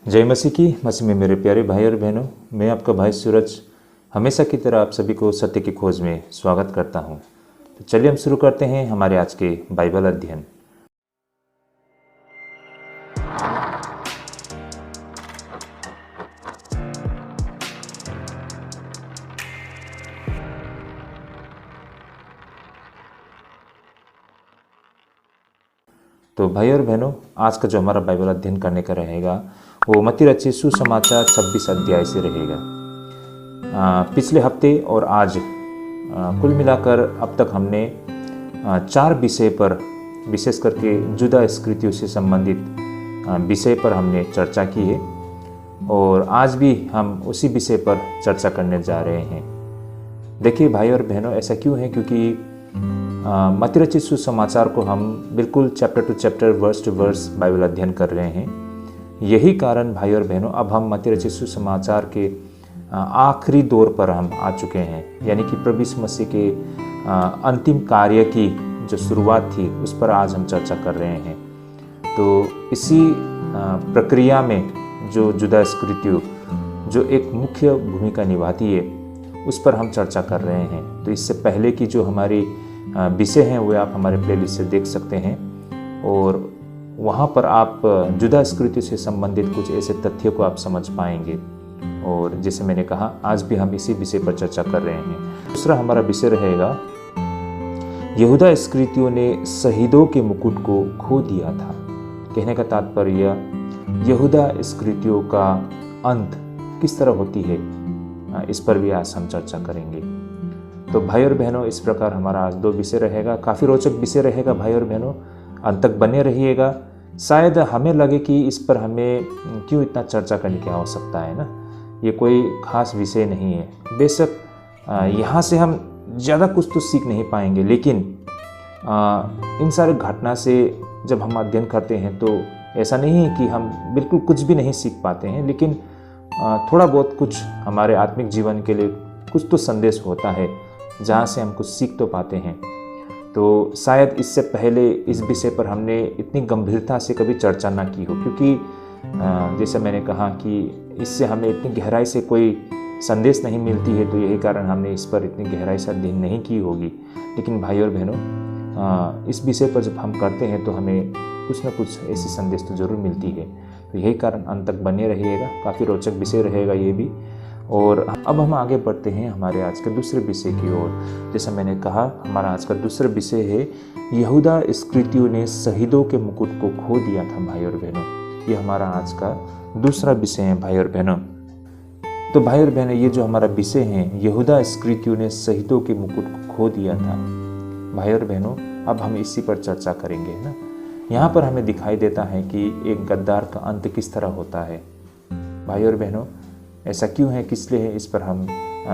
जय मसीह की। मसीह में मेरे प्यारे भाई और बहनों, मैं आपका भाई सूरज हमेशा की तरह आप सभी को सत्य की खोज में स्वागत करता हूं। तो चलिए हम शुरू करते हैं हमारे आज के बाइबल अध्ययन। तो भाई और बहनों, आज का जो हमारा बाइबल अध्ययन करने का रहेगा वो मत्ती रचित सुसमाचार 26 अध्याय से रहेगा। पिछले हफ्ते और आज कुल मिलाकर अब तक हमने 4 विषय पर, विशेष करके जुदा स्कृतियों से संबंधित विषय पर हमने चर्चा की है और आज भी हम उसी विषय पर चर्चा करने जा रहे हैं। देखिए भाई और बहनों, ऐसा क्यों है? क्योंकि मत्ती रचित सुसमाचार को हम बिल्कुल chapter to chapter, verse to verse Bible अध्ययन कर रहे हैं। यही कारण भाई और बहनों, अब हम मत्ती रचित सुसमाचार के आखिरी दौर पर हम आ चुके हैं, यानी कि प्रभु यीशु मसीह के अंतिम कार्य की जो शुरुआत थी उस पर आज हम चर्चा कर रहे हैं। तो इसी प्रक्रिया में जो जुदा स्कृतियों जो एक मुख्य भूमिका निभाती है उस पर हम चर्चा कर रहे हैं। तो इससे पहले की जो हमारी विषय हैं वो आप हमारे प्लेलिस्ट से देख सकते हैं और वहाँ पर आप जुदा स्कृति से संबंधित कुछ ऐसे तथ्यों को आप समझ पाएंगे। और जैसे मैंने कहा, आज भी हम इसी विषय पर चर्चा कर रहे हैं। दूसरा हमारा विषय रहेगा, यहूदा स्कृतियों ने शहीदों के मुकुट को खो दिया था। कहने का तात्पर्य, यहूदा स्कृतियों का अंत किस तरह होती है, इस पर भी आज हम चर्चा करेंगे। तो भाई और बहनों, इस प्रकार हमारा आज 2 विषय रहेगा। काफ़ी रोचक विषय रहेगा भाई और बहनों, अंत तक बने रहिएगा। शायद हमें लगे कि इस पर हमें क्यों इतना चर्चा करने की आवश्यकता है ना, ये कोई खास विषय नहीं है। बेशक यहाँ से हम ज़्यादा कुछ तो सीख नहीं पाएंगे, लेकिन इन सारे घटना से जब हम अध्ययन करते हैं तो ऐसा नहीं है कि हम बिल्कुल कुछ भी नहीं सीख पाते हैं, लेकिन थोड़ा बहुत कुछ हमारे आत्मिक जीवन के लिए कुछ तो संदेश होता है जहाँ से हम कुछ सीख तो पाते हैं। तो शायद इससे पहले इस विषय पर हमने इतनी गंभीरता से कभी चर्चा ना की हो, क्योंकि जैसे मैंने कहा कि इससे हमें इतनी गहराई से कोई संदेश नहीं मिलती है, तो यही कारण हमने इस पर इतनी गहराई से अध्ययन नहीं की होगी। लेकिन भाई और बहनों, इस विषय पर जब हम करते हैं तो हमें कुछ ना कुछ ऐसी संदेश तो ज़रूर मिलती है। तो यही कारण अंत तक बने रहिएगा, काफ़ी रोचक विषय रहेगा ये भी। और अब हम आगे बढ़ते हैं हमारे आज के दूसरे विषय की ओर। जैसा मैंने कहा, हमारा आज का दूसरा विषय है, यहूदा स्कृतियों ने शहीदों के मुकुट को खो दिया था। भाई और बहनों, ये हमारा आज का दूसरा विषय है भाई और बहनों। तो भाई और बहनों, ये जो हमारा विषय है, यहूदा स्कृतियों ने शहीदों के मुकुट को खो दिया था। भाई और बहनों, अब हम इसी पर चर्चा करेंगे ना। यहाँ पर हमें दिखाई देता है कि एक गद्दार का अंत किस तरह होता है। भाई और बहनों, ऐसा क्यों है, किस लिए है, इस पर हम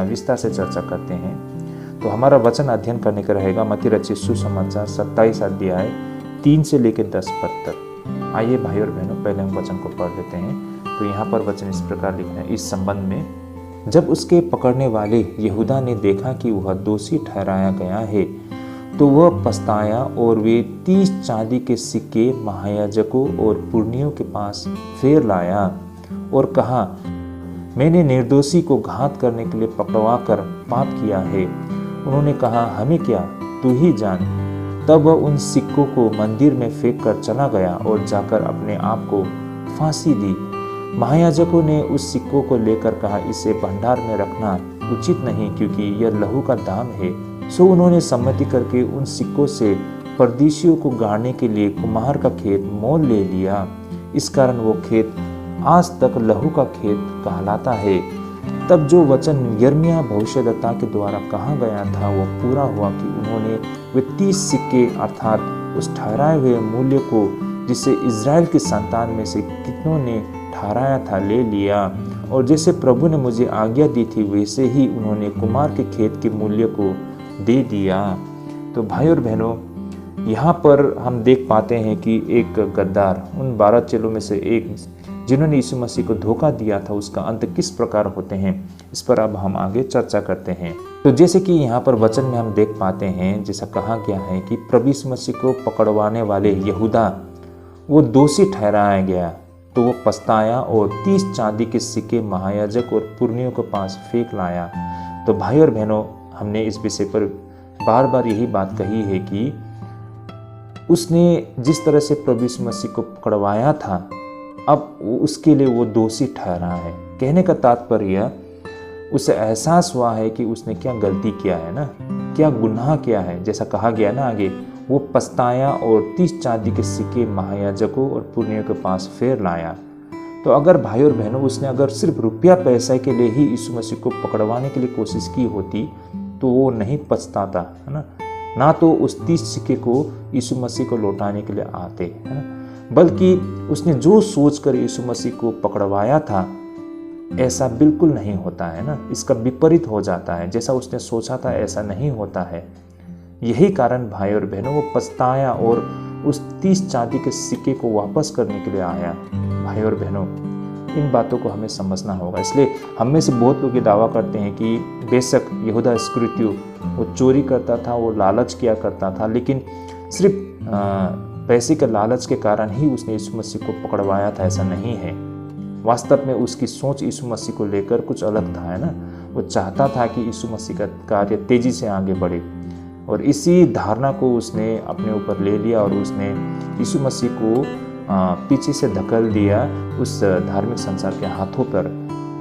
विस्तार से चर्चा करते हैं। तो हमारा वचन अध्ययन करने का रहेगा मत्ती रचित सुसमाचार 27 अध्याय 3 से लेकर 10 पद तक। आइए भाई और बहनों, पहले हम वचन को पढ़ लेते हैं। तो यहाँ पर वचन इस प्रकार लिखना है इस संबंध में, जब उसके पकड़ने वाले यहूदा ने देखा कि वह दोषी ठहराया गया है तो वह पछताया और वे 30 चांदी के सिक्के महायाजकों और पुरनियों के पास फेर लाया और कहा, मैंने निर्दोषी को घात करने के लिए पकड़वा कर पाप किया है। उन्होंने कहा, हमें क्या, तू ही जान। तब वह उन सिक्कों को मंदिर में फेंक कर चला गया और जाकर अपने आप को फांसी दी। महायाजकों ने उस सिक्कों को लेकर कहा, इसे भंडार में रखना उचित नहीं, क्योंकि यह लहू का दाम है। सो उन्होंने सम्मति करके उन सिक्कों से परदेशियों को गाड़ने के लिए कुम्हार का खेत मोल ले लिया। इस कारण वो खेत आज तक लहू का खेत कहलाता है। तब जो वचन यिर्मयाह भविष्यद्वक्ता के द्वारा कहा गया था वो पूरा हुआ कि उन्होंने वे 30 सिक्के अर्थात उस ठहराए हुए मूल्य को, जिसे इज़राइल की संतान में से कितनों ने ठहराया था, ले लिया। और जैसे प्रभु ने मुझे आज्ञा दी थी वैसे ही उन्होंने कुम्हार के खेत के मूल्य को दे दिया। तो भाई और बहनों, यहाँ पर हम देख पाते हैं कि एक गद्दार, उन 12 चेलों में से एक जिन्होंने यीशु मसीह को धोखा दिया था, उसका अंत किस प्रकार होते हैं, इस पर अब हम आगे चर्चा करते हैं। तो जैसे कि यहाँ पर वचन में हम देख पाते हैं, जैसा कहा गया है कि प्रभु यीशु मसीह को पकड़वाने वाले यहूदा वो दोषी ठहराया गया। तो वो पछताया और 30 चांदी के सिक्के महायाजक और पुरनियों के पास फेंक लाया। तो भाई और बहनों, हमने इस विषय पर बार बार यही बात कही है कि उसने जिस तरह से प्रभु यीशु मसीह को पकड़वाया था, अब उसके लिए वो दोषी ठहरा है। कहने का तात्पर्य उसे एहसास हुआ है कि उसने क्या गलती किया है ना, क्या गुनाह किया है। जैसा कहा गया ना आगे, वो पछताया और 30 चांदी के सिक्के महायाजकों और पुरनियों के पास फेर लाया। तो अगर भाई और बहनों, उसने अगर सिर्फ रुपया पैसा के लिए ही यीशु मसीह को पकड़वाने के लिए कोशिश की होती तो वो नहीं पछताता, है ना तो उस 30 सिक्के को यीशु मसीह को लौटाने के लिए आते, है ना। बल्कि उसने जो सोचकर यीशु मसीह को पकड़वाया था, ऐसा बिल्कुल नहीं होता है ना, इसका विपरीत हो जाता है। जैसा उसने सोचा था ऐसा नहीं होता है। यही कारण भाई और बहनों, वो पछताया और उस 30 चांदी के सिक्के को वापस करने के लिए आया। भाई और बहनों, इन बातों को हमें समझना होगा। इसलिए हम में से बहुत लोग ये दावा करते हैं कि बेशक यहूदा इस्करियोती वो चोरी करता था, वो लालच किया करता था, लेकिन सिर्फ पैसे के लालच के कारण ही उसने यीशु मसीह को पकड़वाया था, ऐसा नहीं है। वास्तव में उसकी सोच यीशु मसीह को लेकर कुछ अलग था, है ना। वो चाहता था कि यीशु मसीह का कार्य तेजी से आगे बढ़े, और इसी धारणा को उसने अपने ऊपर ले लिया और उसने यीशु मसीह को पीछे से धकेल दिया उस धार्मिक संसार के हाथों पर।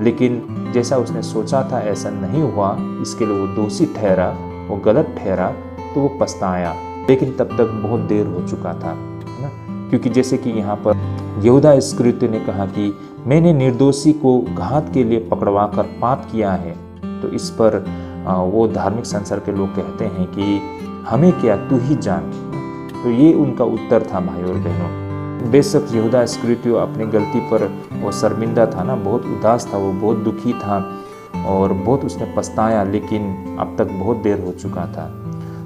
लेकिन जैसा उसने सोचा था ऐसा नहीं हुआ, इसके लिए वो दोषी ठहरा, वो गलत ठहरा, तो वो पछताया। लेकिन तब तक बहुत देर हो चुका था, है ना। क्योंकि जैसे कि यहाँ पर यहूदा इस्करियोती ने कहा कि मैंने निर्दोषी को घात के लिए पकड़वा कर पाप किया है। तो इस पर वो धार्मिक संसार के लोग कहते हैं कि हमें क्या, तू ही जान। तो ये उनका उत्तर था भाई और बहनों। बेशक यहूदा इस्करियोती अपनी गलती पर वो शर्मिंदा था ना, बहुत उदास था, वो बहुत दुखी था और बहुत उसने पछताया, लेकिन अब तक बहुत देर हो चुका था।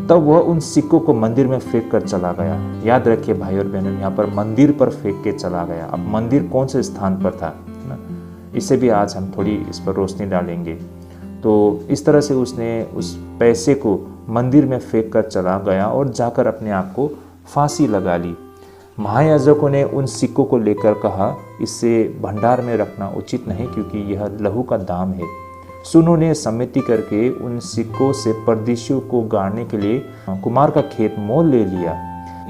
तब वह उन सिक्कों को मंदिर में फेंक कर चला गया। याद रखिए भाई और बहनों, यहाँ पर मंदिर पर फेंक के चला गया। अब मंदिर कौन से स्थान पर था ना, इसे भी आज हम थोड़ी इस पर रोशनी डालेंगे। तो इस तरह से उसने उस पैसे को मंदिर में फेंक कर चला गया और जाकर अपने आप को फांसी लगा ली। महायाजकों ने उन सिक्कों को लेकर कहा, इसे भंडार में रखना उचित नहीं, क्योंकि यह लहू का दाम है। सुनो ने सम्मति करके उन सिक्कों से परदेशियों को गाड़ने के लिए कुमार का खेत मोल ले लिया।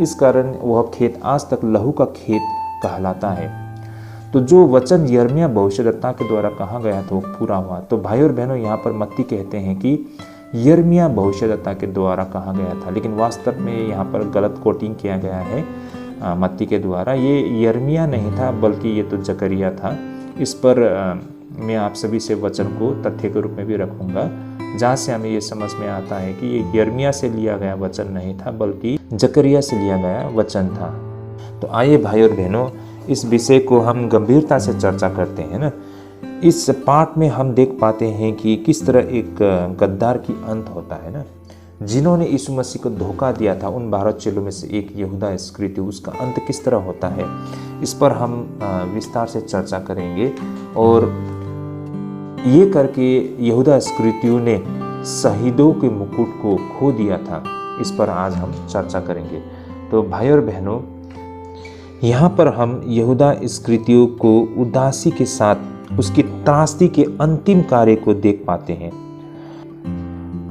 इस कारण वह खेत आज तक लहू का खेत कहलाता है। तो जो वचन यिर्मयाह भविष्यद्वक्ता के द्वारा कहा गया था वो पूरा हुआ। तो भाई और बहनों, यहाँ पर मत्ती कहते हैं कि यिर्मयाह भविष्यद्वक्ता के द्वारा कहा गया था, लेकिन वास्तव में यहाँ पर गलत कोटिंग किया गया है मत्ती के द्वारा। ये यिर्मयाह नहीं था, बल्कि ये तो जकरिया था। इस पर मैं आप सभी से वचन को तथ्य के रूप में भी रखूंगा, जहाँ से हमें ये समझ में आता है कि ये यिर्मयाह से लिया गया वचन नहीं था, बल्कि जकरिया से लिया गया वचन था। तो आइए भाई और बहनों, इस विषय को हम गंभीरता से चर्चा करते हैं ना। इस पाठ में हम देख पाते हैं कि किस तरह एक गद्दार की अंत होता है ना। जिन्होंने यीशु मसीह को धोखा दिया था, उन 12 चेलों में से एक यहूदा इस्करियोती, उसका अंत किस तरह होता है, इस पर हम विस्तार से चर्चा करेंगे। और ये करके यहूदा इस्करियोती ने शहीदों के मुकुट को खो दिया था, इस पर आज हम चर्चा करेंगे। तो भाई और बहनों, यहाँ पर हम यहूदा इस्करियोती को उदासी के साथ उसकी त्रासदी के अंतिम कार्य को देख पाते हैं।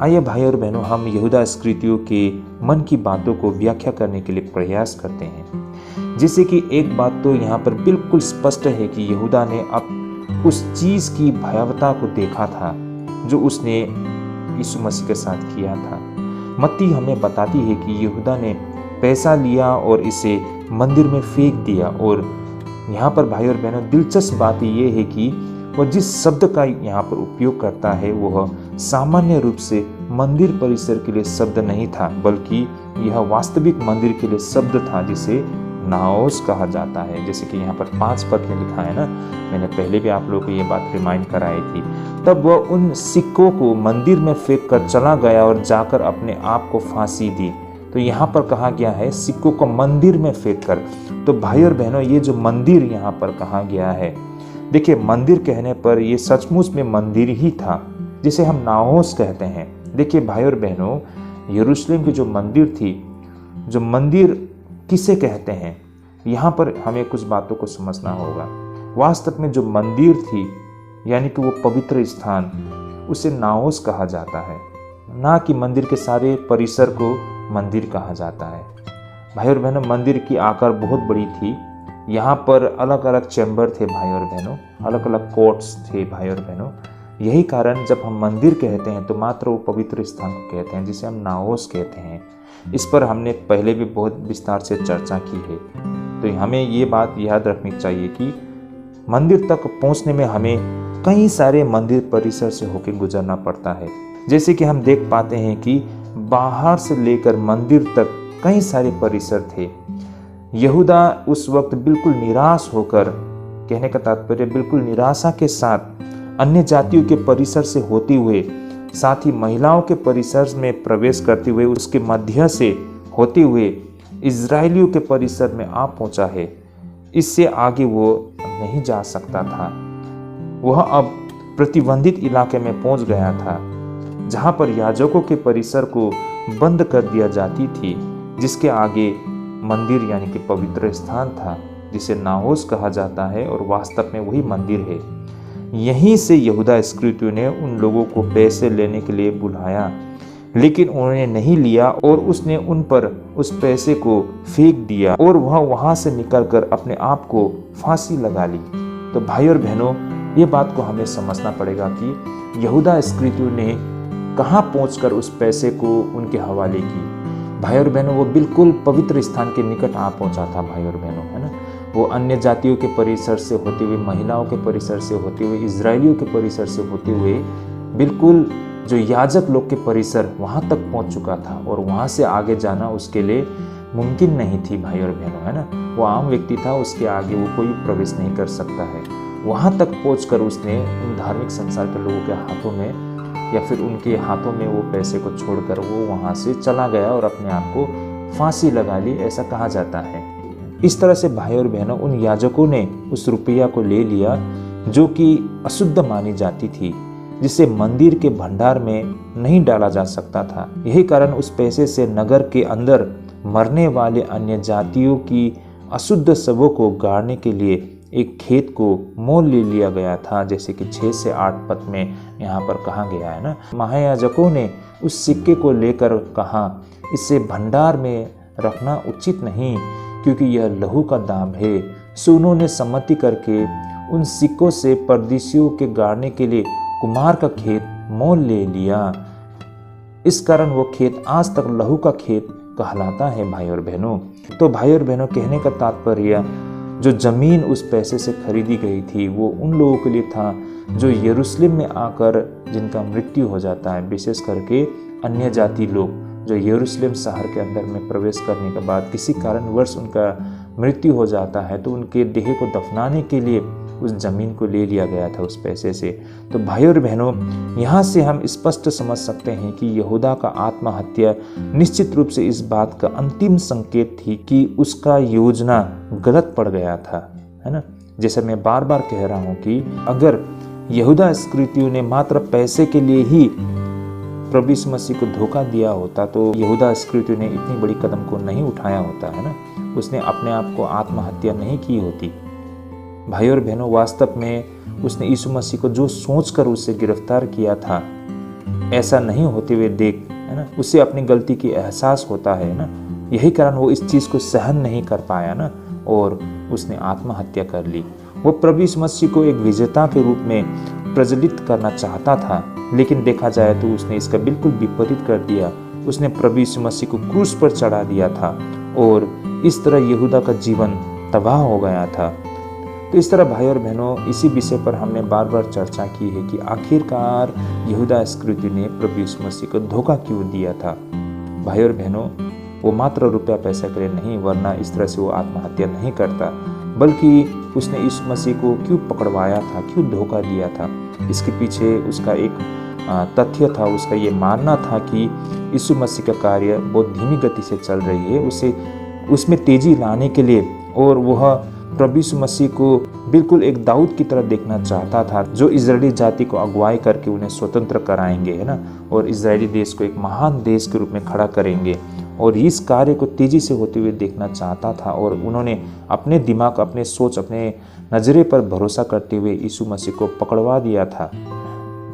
आइए भाई और बहनों, हम यहूदा इस्करियोती के मन की बातों को व्याख्या करने के लिए प्रयास करते हैं। जैसे कि एक बात तो यहाँ पर बिल्कुल स्पष्ट है कि यहूदा ने अब उस चीज़ की भयावहता को देखा था जो उसने यीशु मसीह के साथ किया था। मत्ती हमें बताती है कि यहूदा ने पैसा लिया और इसे मंदिर में फेंक दिया। और यहाँ पर भाई और बहनों, दिलचस्प बात ये है कि वह जिस शब्द का यहाँ पर उपयोग करता है वह सामान्य रूप से मंदिर परिसर के लिए शब्द नहीं था, बल्कि यह वास्तविक मंदिर के लिए शब्द था, जिसे नाओस कहा जाता है। जैसे कि यहाँ पर 5 पद में लिखा है ना, मैंने पहले भी आप लोगों को ये बात रिमाइंड कराई थी। तब वह उन सिक्कों को मंदिर में फेंक कर चला गया और जाकर अपने आप को फांसी दी। तो यहाँ पर कहा गया है सिक्कों को मंदिर में फेंक कर। तो भाई और बहनों, ये जो मंदिर यहाँ पर कहा गया है, देखिए मंदिर कहने पर ये सचमुच में मंदिर ही था, जिसे हम नाओस कहते हैं। देखिए भाई और बहनों, यरूशलेम की जो मंदिर थी, जो मंदिर किसे कहते हैं, यहाँ पर हमें कुछ बातों को समझना होगा। वास्तव में जो मंदिर थी यानी कि वो पवित्र स्थान, उसे नाओस कहा जाता है, ना कि मंदिर के सारे परिसर को मंदिर कहा जाता है। भाई और बहनों, मंदिर की आकार बहुत बड़ी थी। यहाँ पर अलग अलग चैम्बर थे भाई और बहनों, अलग अलग कोर्ट्स थे भाई और बहनों। यही कारण जब हम मंदिर कहते हैं तो मात्र वो पवित्र स्थान को कहते हैं जिसे हम नाओस कहते हैं। इस पर हमने पहले भी बहुत विस्तार से चर्चा की है। तो हमें ये बात याद रखनी चाहिए कि मंदिर तक पहुँचने में हमें कई सारे मंदिर परिसर से होकर गुजरना पड़ता है। जैसे कि हम देख पाते हैं कि बाहर से लेकर मंदिर तक कई सारे परिसर थे। यहूदा उस वक्त बिल्कुल निराश होकर, कहने का तात्पर्य बिल्कुल निराशा के साथ, अन्य जातियों के परिसर से होते हुए, साथ ही महिलाओं के परिसर में प्रवेश करते हुए, उसके मध्य से होते हुए इजरायलियों के परिसर में आ पहुंचा है। इससे आगे वो नहीं जा सकता था। वह अब प्रतिबंधित इलाके में पहुंच गया था, जहां पर याजकों के परिसर को बंद कर दिया जाती थी, जिसके आगे मंदिर यानी कि पवित्र स्थान था, जिसे नाओस कहा जाता है और वास्तव में वही मंदिर है। यहीं से यहूदा इस्करियोती ने उन लोगों को पैसे लेने के लिए बुलाया, लेकिन उन्होंने नहीं लिया और उसने उन पर उस पैसे को फेंक दिया और वह वहां से निकलकर अपने आप को फांसी लगा ली। तो भाई और बहनों, ये बात को हमें समझना पड़ेगा कि यहूदा इस्करियोती ने कहाँ पहुंचकर उस पैसे को उनके हवाले की। भाई और बहनों, वो बिल्कुल पवित्र स्थान के निकट आ पहुंचा था भाई और बहनों, है ना। वो अन्य जातियों के परिसर से होते हुए, महिलाओं के परिसर से होते हुए, इजरायलियों के परिसर से होते हुए, बिल्कुल जो याजक लोग के परिसर वहाँ तक पहुँच चुका था और वहाँ से आगे जाना उसके लिए मुमकिन नहीं थी भाई और बहनों, है ना। वो आम व्यक्ति था, उसके आगे वो कोई प्रवेश नहीं कर सकता है। वहाँ तक पहुँचकर उसने उन धार्मिक संसार के लोगों के हाथों में या फिर उनके हाथों में वो पैसे को छोड़कर वो वहाँ से चला गया और अपने आप को फांसी लगा ली, ऐसा कहा जाता है। इस तरह से भाई और बहनों, उन याजकों ने उस रुपया को ले लिया जो कि अशुद्ध मानी जाती थी, जिसे मंदिर के भंडार में नहीं डाला जा सकता था। यही कारण उस पैसे से नगर के अंदर मरने वाले अन्य जातियों की अशुद्ध शवों को गाड़ने के लिए एक खेत को मोल ले लिया गया था, जैसे कि 6 से 8 पद में यहाँ पर कहा गया है ना। महायाजकों ने उस सिक्के को लेकर कहा, इसे भंडार में रखना उचित नहीं, क्योंकि यह लहू का दाम है। सो उन्होंने सम्मति करके उन सिक्कों से परदेशियों के गाड़ने के लिए कुमार का खेत मोल ले लिया। इस कारण वो खेत आज तक लहू का खेत कहलाता है भाई और बहनों। तो भाई और बहनों, कहने का तात्पर्य, जो जमीन उस पैसे से खरीदी गई थी वो उन लोगों के लिए था जो यरूशलेम में आकर जिनका मृत्यु हो जाता है, विशेष करके अन्य जाति लोग जो यरूशलेम शहर के अंदर में प्रवेश करने के बाद किसी कारणवश उनका मृत्यु हो जाता है, तो उनके देह को दफनाने के लिए उस जमीन को ले लिया गया था उस पैसे से। तो भाई और बहनों, यहाँ से हम स्पष्ट समझ सकते हैं कि यहूदा का आत्महत्या निश्चित रूप से इस बात का अंतिम संकेत थी कि उसका योजना गलत पड़ गया था, है ना। जैसे मैं बार बार कह रहा हूँ कि अगर यहूदा इस्करियोती ने मात्र पैसे के लिए ही प्रभु यीशु मसीह को धोखा दिया होता तो यहूदा इस्करियोती ने इतनी बड़ी कदम को नहीं उठाया होता, है ना। उसने अपने आप को आत्महत्या नहीं की होती। भाई और बहनों, वास्तव में उसने यीशु मसीह को जो सोचकर उसे गिरफ्तार किया था, ऐसा नहीं होते हुए देख, है ना, उसे अपनी गलती की एहसास होता है ना। यही कारण वो इस चीज़ को सहन नहीं कर पाया ना, और उसने आत्महत्या कर ली। वो प्रभु यीशु मसीह को एक विजेता के रूप में प्रज्वलित करना चाहता था, लेकिन देखा जाए तो उसने इसका बिल्कुल विपरीत कर दिया। उसने प्रभु यीशु मसीह को क्रूस पर चढ़ा दिया था और इस तरह यहूदा का जीवन तबाह हो गया था। तो इस तरह भाई और बहनों, इसी विषय पर हमने बार बार चर्चा की है कि आखिरकार यहूदा इस्करियोती ने प्रभु यीशु मसीह को धोखा क्यों दिया था। भाई और बहनों, वो मात्र रुपया पैसा के लिए नहीं, वरना इस तरह से वो आत्महत्या नहीं करता, बल्कि उसने यीशु मसीह को क्यों पकड़वाया था, क्यों धोखा दिया था। इसके पीछे उसका एक तथ्य था, उसका ये मानना था कि यीशु मसीह का कार्य बहुत धीमी गति से चल रही है, उसे उसमें तेजी लाने के लिए, और वह प्रभु यीशु मसीह को बिल्कुल एक दाऊद की तरह देखना चाहता था, जो इजरायली जाति को अगुवाई करके उन्हें स्वतंत्र कराएंगे, है ना, और इजरायली देश को एक महान देश के रूप में खड़ा करेंगे। और इस कार्य को तेजी से होते हुए देखना चाहता था, और उन्होंने अपने दिमाग, अपने सोच, अपने नजरे पर भरोसा करते हुए यीशु मसीह को पकड़वा दिया था।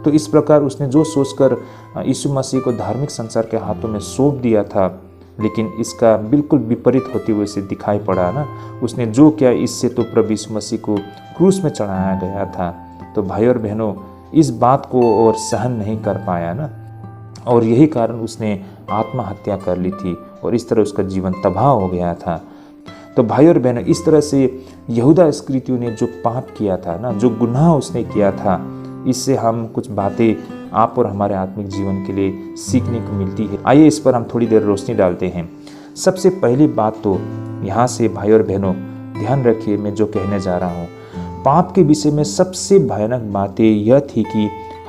तो इस प्रकार उसने जो सोचकर यीशु मसीह को धार्मिक संसार के हाथों में सौंप दिया था, लेकिन इसका बिल्कुल विपरीत होते हुए से दिखाई पड़ा ना। उसने जो किया इससे तो प्रभु यीशु मसीह को क्रूस में चढ़ाया गया था। तो भाई और बहनों, इस बात को और सहन नहीं कर पाया ना, और यही कारण उसने आत्महत्या कर ली थी और इस तरह उसका जीवन तबाह हो गया था। तो भाई और बहनों, इस तरह से यहूदा इस्करियोती ने जो पाप किया था ना, जो गुनाह उसने किया था, इससे हम कुछ बातें आप और हमारे आत्मिक जीवन के लिए सीखने को मिलती है। आइए इस पर हम थोड़ी देर रोशनी डालते हैं। सबसे पहली बात तो यहाँ से भाई और बहनों ध्यान रखिए, मैं जो कहने जा रहा हूँ, पाप के विषय में सबसे भयानक बातें यह थी कि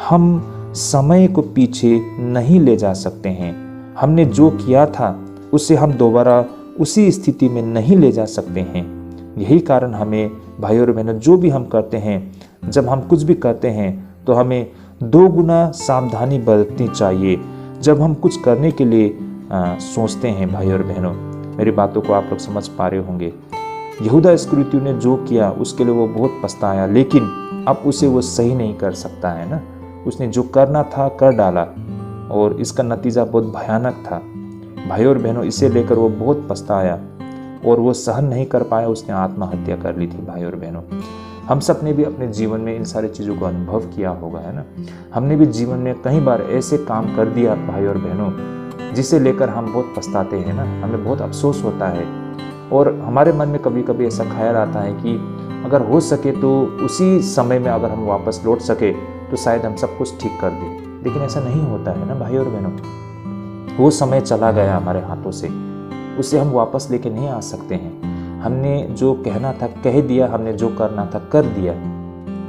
हम समय को पीछे नहीं ले जा सकते हैं। हमने जो किया था उसे हम दोबारा उसी स्थिति में नहीं ले जा सकते हैं। यही कारण हमें भाई और बहनों, जो भी हम करते हैं, जब हम कुछ भी करते हैं तो हमें 2 गुना सावधानी बरतनी चाहिए जब हम कुछ करने के लिए सोचते हैं। भाई और बहनों, मेरी बातों को आप लोग समझ पा रहे होंगे। यहूदा इस्करियोती ने जो किया उसके लिए वो बहुत पछताया, लेकिन अब उसे वो सही नहीं कर सकता है ना। उसने जो करना था कर डाला और इसका नतीजा बहुत भयानक था। भाई और बहनों, इसे लेकर वो बहुत पछताया और वो सहन नहीं कर पाया, उसने आत्महत्या कर ली थी। भाई और बहनों, हम सब ने भी अपने जीवन में इन सारी चीज़ों को अनुभव किया होगा, है ना। हमने भी जीवन में कई बार ऐसे काम कर दिया भाई और बहनों, जिसे लेकर हम बहुत पछताते हैं ना, हमें बहुत अफसोस होता है और हमारे मन में कभी कभी ऐसा ख्याल आता है कि अगर हो सके तो उसी समय में अगर हम वापस लौट सके तो शायद हम सब कुछ ठीक कर दें, लेकिन ऐसा नहीं होता है ना भाई और बहनों। वो समय चला गया हमारे हाथों से, उसे हम वापस लेके नहीं आ सकते हैं। हमने जो कहना था कह दिया, हमने जो करना था कर दिया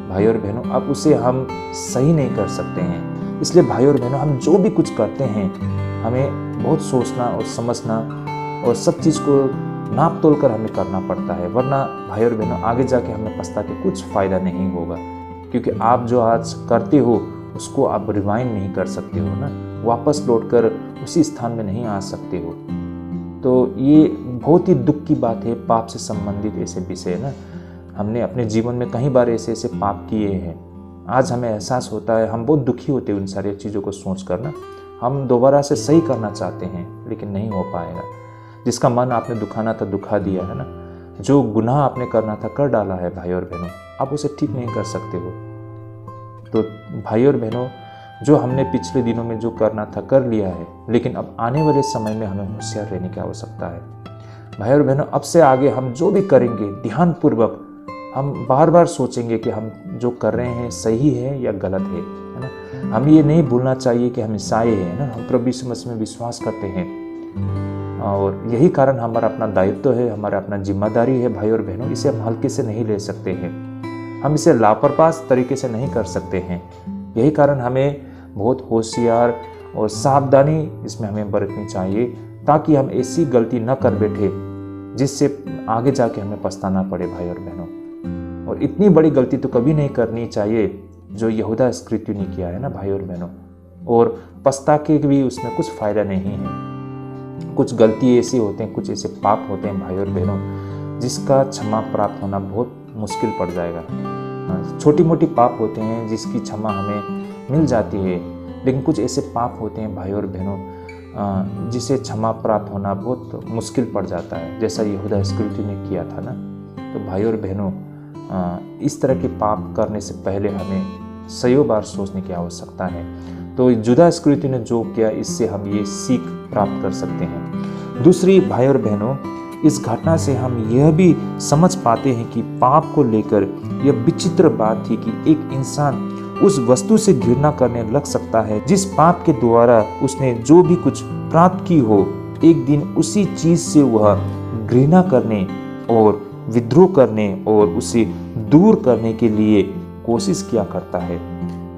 भाई और बहनों, अब उसे हम सही नहीं कर सकते हैं। इसलिए भाई और बहनों, हम जो भी कुछ करते हैं हमें बहुत सोचना और समझना और सब चीज़ को नाप तोल कर हमें करना पड़ता है, वरना भाई और बहनों आगे जाके हमें पछता के कुछ फ़ायदा नहीं होगा। क्योंकि आप जो आज करते हो उसको आप रिवाइंड नहीं कर सकते हो ना, वापस लौटकर उसी स्थान में नहीं आ सकते हो। तो ये बहुत ही दुख की बात है, पाप से संबंधित ऐसे विषय ना। हमने अपने जीवन में कई बार ऐसे ऐसे पाप किए हैं, आज हमें एहसास होता है, हम बहुत दुखी होते हैं उन सारी चीज़ों को सोच कर ना। हम दोबारा से सही करना चाहते हैं लेकिन नहीं हो पाएगा। जिसका मन आपने दुखाना था दुखा दिया है ना, जो गुनाह आपने करना था कर डाला है भाई और बहनों, आप उसे ठीक नहीं कर सकते हो। तो भाई और बहनों, जो हमने पिछले दिनों में जो करना था कर लिया है, लेकिन अब आने वाले समय में हमें होशियार रहने की आवश्यकता है। भाई और बहनों, अब से आगे हम जो भी करेंगे ध्यानपूर्वक हम बार बार सोचेंगे कि हम जो कर रहे हैं सही है या गलत है ना। हम ये नहीं भूलना चाहिए कि हम ईसाई हैं ना, हम प्रभु यीशु मसीह में विश्वास करते हैं और यही कारण हमारा अपना दायित्व है, हमारा अपना जिम्मेदारी है भाई और बहनों। इसे हम हल्के से नहीं ले सकते हैं, हम इसे लापरवाह तरीके से नहीं कर सकते हैं। यही कारण हमें बहुत होशियार और सावधानी इसमें हमें बरतनी चाहिए, ताकि हम ऐसी गलती न कर बैठे जिससे आगे जाके हमें पछताना पड़े भाई और बहनों। और इतनी बड़ी गलती तो कभी नहीं करनी चाहिए जो यहूदा इस्करियोती ने किया है ना भाई और बहनों। और पछता के भी उसमें कुछ फ़ायदा नहीं है। कुछ गलती ऐसी होते हैं, कुछ ऐसे पाप होते हैं भाई और बहनों, जिसका क्षमा प्राप्त होना बहुत मुश्किल पड़ जाएगा। छोटी मोटी पाप होते हैं जिसकी क्षमा हमें मिल जाती है, लेकिन कुछ ऐसे पाप होते हैं भाई और बहनों जिसे क्षमा प्राप्त होना बहुत मुश्किल पड़ जाता है, जैसा यहूदा इस्करियोती ने किया था ना। तो भाई और बहनों, इस तरह के पाप करने से पहले हमें सैयों बार सोचने की आवश्यकता है। तो यहूदा इस्करियोती ने जो किया, इससे हम ये सीख प्राप्त कर सकते हैं। दूसरी भाई और बहनों, इस घटना से हम यह भी समझ पाते हैं कि पाप को लेकर यह विचित्र बात थी कि एक इंसान उस वस्तु से घृणा करने लग सकता है जिस पाप के द्वारा उसने जो भी कुछ प्राप्त की हो, एक दिन उसी चीज से वह घृणा करने और विद्रोह करने और उसे दूर करने के लिए कोशिश किया करता है।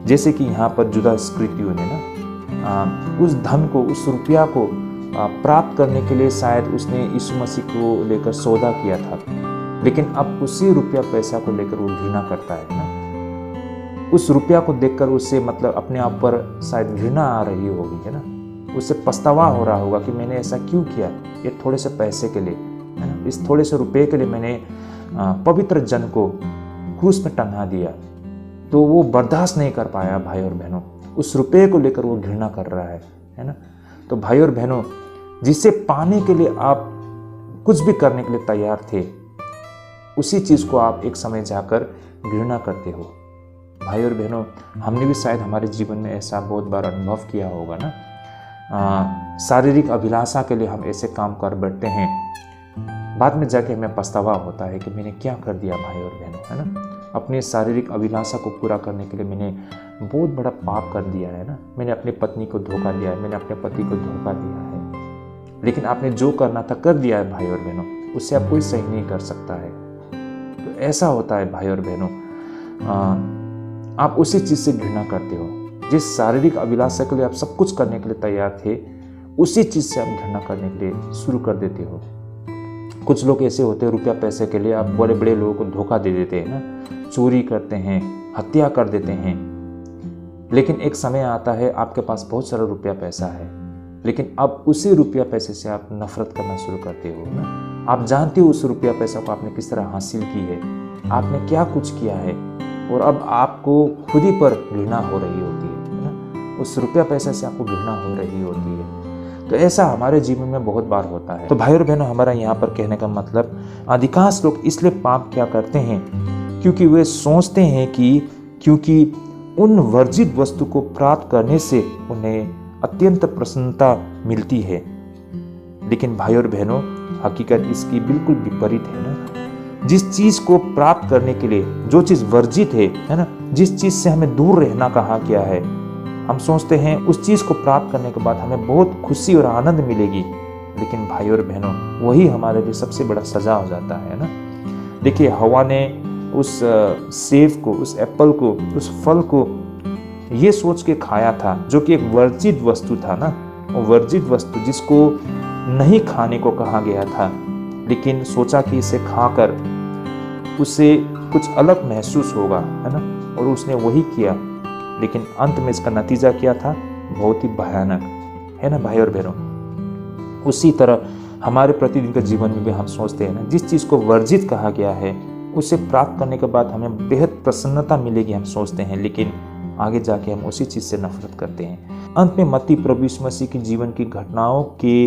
जैसे कि यहाँ पर यहूदा इस्करियोती ने ना उस धन को, उस रुपया को प्राप्त करने के लिए शायद उसने यीशु मसीह को लेकर सौदा किया था, लेकिन अब उसी रुपया पैसा को लेकर वो घृणा करता है ना। उस रुपया को देखकर उसे मतलब अपने आप पर शायद घृणा आ रही होगी, है ना। उसे पछतावा हो रहा होगा कि मैंने ऐसा क्यों किया, ये थोड़े से पैसे के लिए, है ना, इस थोड़े से रुपये के लिए मैंने पवित्र जन को क्रूस में टंगा दिया, तो वो बर्दाश्त नहीं कर पाया भाई और बहनों। उस रुपये को लेकर वो घृणा कर रहा है ना। तो भाई और बहनों, जिसे पाने के लिए आप कुछ भी करने के लिए तैयार थे, उसी चीज़ को आप एक समय जाकर घृणा करते हो। भाई और बहनों, हमने भी शायद हमारे जीवन में ऐसा बहुत बार अनुभव किया होगा ना। शारीरिक अभिलाषा के लिए हम ऐसे काम कर बैठते हैं, बाद में जाके हमें पछतावा होता है कि मैंने क्या कर दिया भाई और बहनों, है ना। अपनी शारीरिक अभिलाषा को पूरा करने के लिए मैंने बहुत बड़ा पाप कर दिया है ना। मैंने अपनी पत्नी को धोखा दिया है, मैंने अपने पति को धोखा दिया है। लेकिन आपने जो करना था कर दिया है भाई और बहनों, उससे आप कोई सही नहीं कर सकता है। तो ऐसा होता है भाई और बहनों, आप उसी चीज़ से घृणा करते हो। जिस शारीरिक अभिलाषा के लिए आप सब कुछ करने के लिए तैयार थे, उसी चीज़ से आप घृणा करने के लिए शुरू कर देते हो। कुछ लोग ऐसे होते हैं, रुपया पैसे के लिए आप बड़े बड़े लोगों को धोखा दे देते हैं ना, चोरी करते हैं, हत्या कर देते हैं। लेकिन एक समय आता है आपके पास बहुत सारा रुपया पैसा है, लेकिन अब उसी रुपया पैसे से आप नफरत करना शुरू करते हो ना। आप जानते हो उस रुपया पैसा को आपने किस तरह हासिल की है, आपने क्या कुछ किया है, और अब आपको खुद ही पर घृणा हो रही होती है ना। उस रुपया पैसे से आपको घृणा हो रही होती है। तो ऐसा हमारे जीवन में बहुत बार होता है। तो भाई और बहनों, हमारा यहाँ पर कहने का मतलब, अधिकांश लोग इसलिए पाप क्या करते हैं क्योंकि वे सोचते हैं कि क्योंकि उन वर्जित वस्तु को प्राप्त करने से उन्हें अत्यंत प्रसन्नता मिलती है। लेकिन भाई और बहनों, हकीकत इसकी बिल्कुल विपरीत है ना। जिस चीज को प्राप्त करने के लिए, जो चीज वर्जित है ना, जिस चीज से हमें दूर रहना कहा गया है, हम सोचते हैं उस चीज को प्राप्त करने के बाद हमें बहुत खुशी और आनंद मिलेगी। लेकिन भाई और बहनों, वही हमारे लिए सबसे बड़ा सजा हो जाता है ना। देखिए, हवा ने उस सेब को, उस एप्पल को, उस फल को ये सोच के खाया था, जो कि एक वर्जित वस्तु था ना, वो वर्जित वस्तु जिसको नहीं खाने को कहा गया था। लेकिन सोचा कि इसे खाकर उसे कुछ अलग महसूस होगा, है ना, और उसने वही किया। लेकिन अंत में इसका नतीजा क्या था? बहुत ही भयानक, है ना भाई और बहनों। उसी तरह हमारे प्रतिदिन के जीवन में भी हम सोचते हैं ना, जिस चीज़ को वर्जित कहा गया है उसे प्राप्त करने के बाद हमें बेहद प्रसन्नता मिलेगी, हम सोचते हैं, लेकिन आगे जाके हम उसी चीज़ से नफरत करते हैं। अंत में मत्ती प्रभु यीशु मसीह की जीवन की घटनाओं के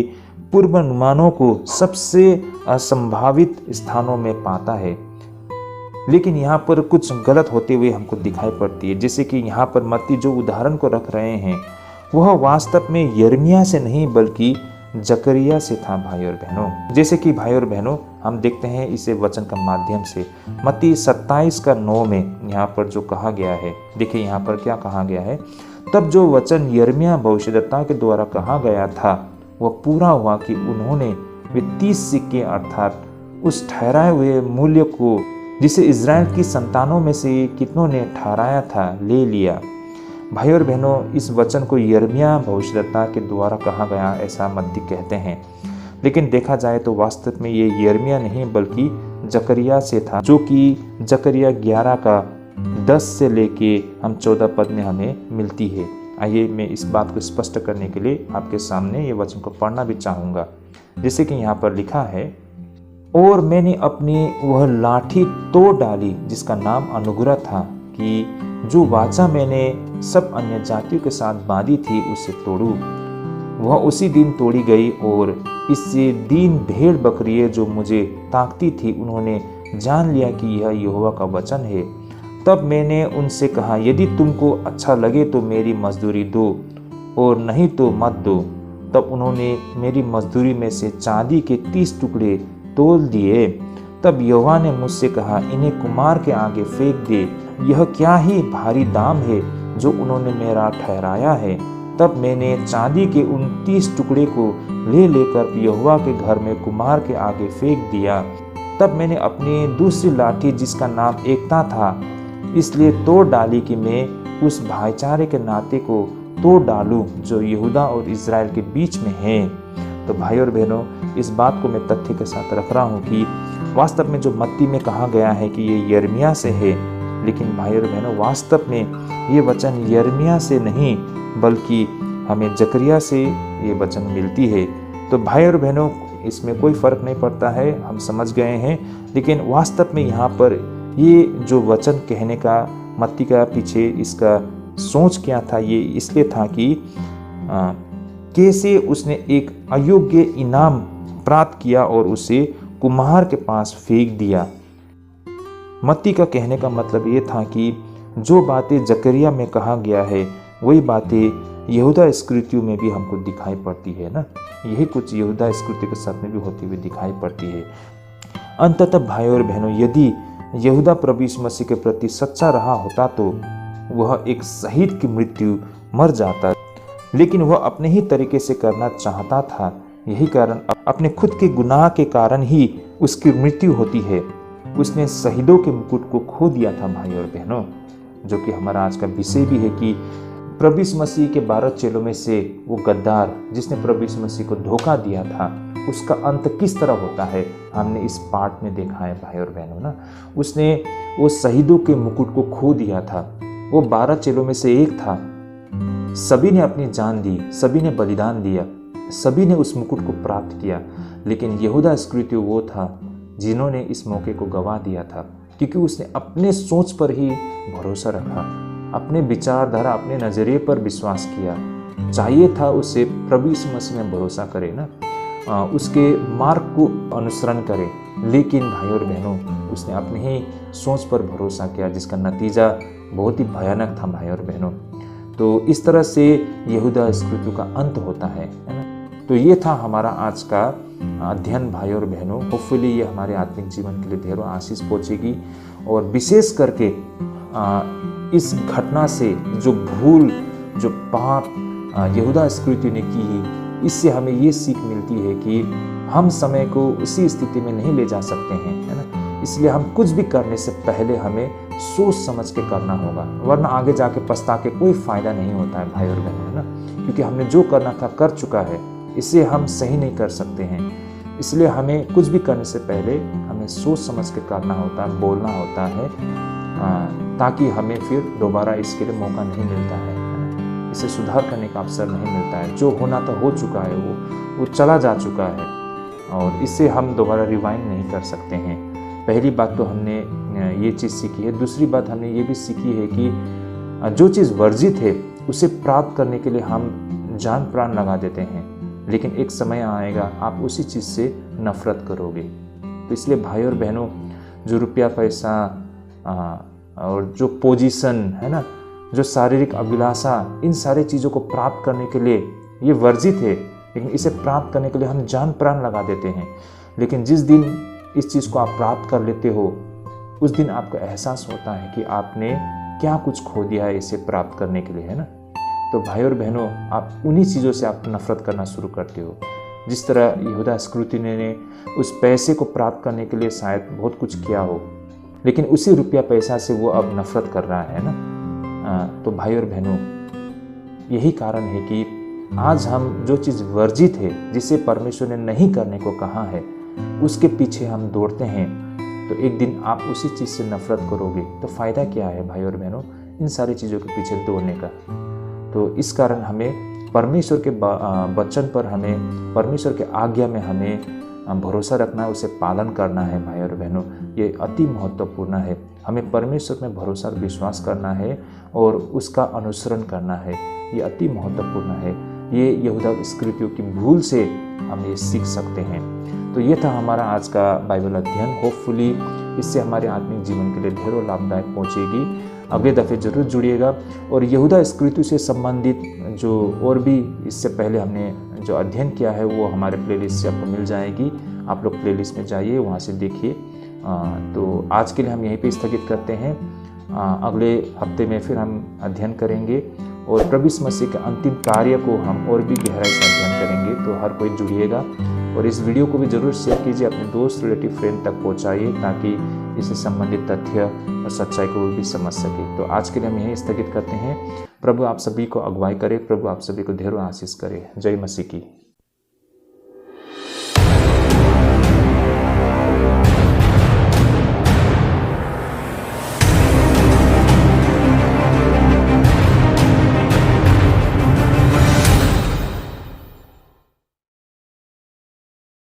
पूर्वानुमानों को सबसे असंभावित स्थानों में पाता है, लेकिन यहाँ पर कुछ गलत होते हुए हमको दिखाई पड़ती है। जैसे कि यहाँ पर मत्ती जो उदाहरण को रख रहे हैं वह वास्तव में यिर्मयाह से नहीं बल्कि जकरिया से था भाई और बहनों। जैसे कि भाई और बहनों, हम देखते हैं इसे वचन का माध्यम से मत्ती 27:9 में यहाँ पर जो कहा गया है, देखिए यहाँ पर क्या कहा गया है। तब जो वचन यिर्मयाह भविष्यद्वक्ता के द्वारा कहा गया था वह पूरा हुआ कि उन्होंने वे 30 सिक्के अर्थात उस ठहराए हुए मूल्य को जिसे इज़राइल की संतानों में से कितनों ने ठहराया था ले लिया। भाई और बहनों, इस वचन को यिर्मयाह भविष्यद्वक्ता के द्वारा कहा गया, ऐसा मत्ती कहते हैं। लेकिन देखा जाए तो वास्तव में ये यिर्मयाह नहीं बल्कि जकरिया से था, जो कि जकरिया 11 का 10 से लेके हम 14 पद में हमें मिलती है। आइए मैं इस बात को स्पष्ट करने के लिए आपके सामने ये वचन को पढ़ना भी चाहूँगा। जैसे कि यहाँ पर लिखा है, और मैंने अपनी वह लाठी तोड़ डाली जिसका नाम अनुग्रह था, कि जो वाचा मैंने सब अन्य जातियों के साथ बांधी थी उसे तोड़ूं। वह उसी दिन तोड़ी गई, और इससे दीन भेड़ बकरियाँ जो मुझे ताकती थी उन्होंने जान लिया कि यह यहोवा का वचन है। तब मैंने उनसे कहा, यदि तुमको अच्छा लगे तो मेरी मजदूरी दो, और नहीं तो मत दो। तब उन्होंने मेरी मजदूरी में से चांदी के 30 टुकड़े तोल दिए। तब यहोवा ने मुझसे कहा, इन्हें कुम्हार के आगे फेंक दे, यह क्या ही भारी दाम है जो उन्होंने मेरा ठहराया है। तब मैंने चांदी के उन 30 टुकड़े को ले लेकर यहोवा के घर में कुम्हार के आगे फेंक दिया। तब मैंने अपनी दूसरी लाठी जिसका नाम एकता था इसलिए तोड़ डाली कि मैं उस भाईचारे के नाते को तोड़ डालूं जो यहूदा और इज़राइल के बीच में है। तो भाई और बहनों, इस बात को मैं तथ्य के साथ रख रहा हूँ कि वास्तव में जो मत्ती में कहा गया है कि ये यिर्मयाह से है, लेकिन भाई और बहनों वास्तव में ये वचन यिर्मयाह से नहीं बल्कि हमें जकरिया से ये वचन मिलती है। तो भाई और बहनों, इसमें कोई फ़र्क नहीं पड़ता है, हम समझ गए हैं। लेकिन वास्तव में यहाँ पर ये जो वचन कहने का मत्ती का पीछे इसका सोच क्या था, ये इसलिए था कि कैसे उसने एक अयोग्य इनाम प्राप्त किया और उसे कुम्हार के पास फेंक दिया। मत्ती का कहने का मतलब ये था कि जो बातें जकरिया में कहा गया है वही बातें यहूदा इस्करियोती में भी हमको दिखाई पड़ती है ना। यही कुछ यहूदा इस्करियोती के साथ में भी होती हुई दिखाई पड़ती है। अंततः भाई और बहनों, यदि यहूदा प्रभु यीशु मसीह के प्रति सच्चा रहा होता तो वह एक शहीद की मृत्यु मर जाता, लेकिन वह अपने ही तरीके से करना चाहता था। यही कारण अपने खुद के गुनाह के कारण ही उसकी मृत्यु होती है। उसने शहीदों के मुकुट को खो दिया था भाई और बहनों, जो कि हमारा आज का विषय भी है कि प्रभु यीशु मसीह के 12 चेलों में से वो गद्दार जिसने प्रभु यीशु मसीह को धोखा दिया था, उसका अंत किस तरह होता है हमने इस पाठ में देखा है भाई और बहनों ना। उसने वो शहीदों के मुकुट को खो दिया था। वो 12 चेलों में से एक था। सभी ने अपनी जान दी, सभी ने बलिदान दिया, सभी ने उस मुकुट को प्राप्त किया, लेकिन यहूदा इस्करियोती वो था जिन्होंने इस मौके को गंवा दिया था, क्योंकि उसने अपने सोच पर ही भरोसा रखा, अपने विचारधारा, अपने नजरिए पर विश्वास किया। चाहिए था उसे प्रभु यीशु मसीह में भरोसा करे ना, उसके मार्ग को अनुसरण करे, लेकिन भाई और बहनों उसने अपने ही सोच पर भरोसा किया, जिसका नतीजा बहुत ही भयानक था भाई और बहनों। तो इस तरह से यहूदा इस्करियोती का अंत होता है ना। तो ये था हमारा आज का अध्ययन भाई और बहनों। होपफुली ये हमारे आत्मिक जीवन के लिए ढेरों आशीष पहुंचेगी, और विशेष करके इस घटना से जो भूल, जो पाप यहूदा इस्करियोती ने की, इससे हमें ये सीख मिलती है कि हम समय को उसी स्थिति में नहीं ले जा सकते हैं, है ना। इसलिए हम कुछ भी करने से पहले हमें सोच समझ के करना होगा, वरना आगे जाके पछता के कोई फायदा नहीं होता है भाई और बहनों, है ना। क्योंकि हमने जो करना था कर चुका है, इसे हम सही नहीं कर सकते हैं। इसलिए हमें कुछ भी करने से पहले हमें सोच समझ के करना होता है, बोलना होता है, ताकि हमें फिर दोबारा इसके लिए मौका नहीं मिलता है, इसे सुधार करने का अवसर नहीं मिलता है। जो होना था हो चुका है, वो चला जा चुका है, और इससे हम दोबारा रिवाइंड नहीं कर सकते हैं। पहली बात तो हमने ये चीज़ सीखी है। दूसरी बात हमने ये भी सीखी है कि जो चीज़ वर्जित है उसे प्राप्त करने के लिए हम जान प्राण लगा देते हैं, लेकिन एक समय आएगा आप उसी चीज़ से नफरत करोगे। तो इसलिए भाई और बहनों, जो रुपया पैसा और जो पोजीशन है ना, जो शारीरिक अभिलाषा, इन सारी चीज़ों को प्राप्त करने के लिए ये वर्जित है, लेकिन इसे प्राप्त करने के लिए हम जान प्राण लगा देते हैं। लेकिन जिस दिन इस चीज़ को आप प्राप्त कर लेते हो, उस दिन आपको एहसास होता है कि आपने क्या कुछ खो दिया है इसे प्राप्त करने के लिए, है ना। तो भाई और बहनों, आप उन्हीं चीज़ों से आप नफरत करना शुरू करते हो। जिस तरह यहूदा इस्करियोती ने उस पैसे को प्राप्त करने के लिए शायद बहुत कुछ किया हो, लेकिन उसी रुपया पैसा से वो अब नफरत कर रहा है ना। तो भाई और बहनों, यही कारण है कि आज हम जो चीज़ वर्जित है, जिसे परमेश्वर ने नहीं करने को कहा है, उसके पीछे हम दौड़ते हैं, तो एक दिन आप उसी चीज़ से नफरत करोगे। तो फ़ायदा क्या है भाई और बहनों इन सारी चीज़ों के पीछे दौड़ने का। तो इस कारण हमें परमेश्वर के वचन पर, हमें परमेश्वर के आज्ञा में हमें भरोसा रखना है, उसे पालन करना है भाई और बहनों। ये अति महत्वपूर्ण है। हमें परमेश्वर में भरोसा और विश्वास करना है और उसका अनुसरण करना है, ये अति महत्वपूर्ण है। ये यहूदा इस्करियोती की भूल से हम ये सीख सकते हैं। तो ये था हमारा आज का बाइबल अध्ययन। होपफुली इससे हमारे आत्मिक जीवन के लिए ढेरों लाभदायक पहुँचेगी। अगले दफ़े जरूर जुड़िएगा, और यहूदा इस्करियोती से संबंधित जो और भी इससे पहले हमने जो अध्ययन किया है वो हमारे प्लेलिस्ट से आपको मिल जाएगी। आप लोग प्लेलिस्ट में जाइए, वहाँ से देखिए। तो आज के लिए हम यहीं पे स्थगित करते हैं। अगले हफ्ते में फिर हम अध्ययन करेंगे, और प्रभु यीशु मसीह के अंतिम कार्य को हम और भी गहराई से अध्ययन करेंगे। तो हर कोई जुड़िएगा, और इस वीडियो को भी जरूर शेयर कीजिए, अपने दोस्त, रिलेटिव, फ्रेंड तक पहुंचाइए, ताकि इससे संबंधित तथ्य और सच्चाई को वो भी समझ सके। तो आज के लिए हम यहीं स्थगित करते हैं। प्रभु आप सभी को अगुवाई करे, प्रभु आप सभी को ढेरों आशीष करे। जय मसीह की।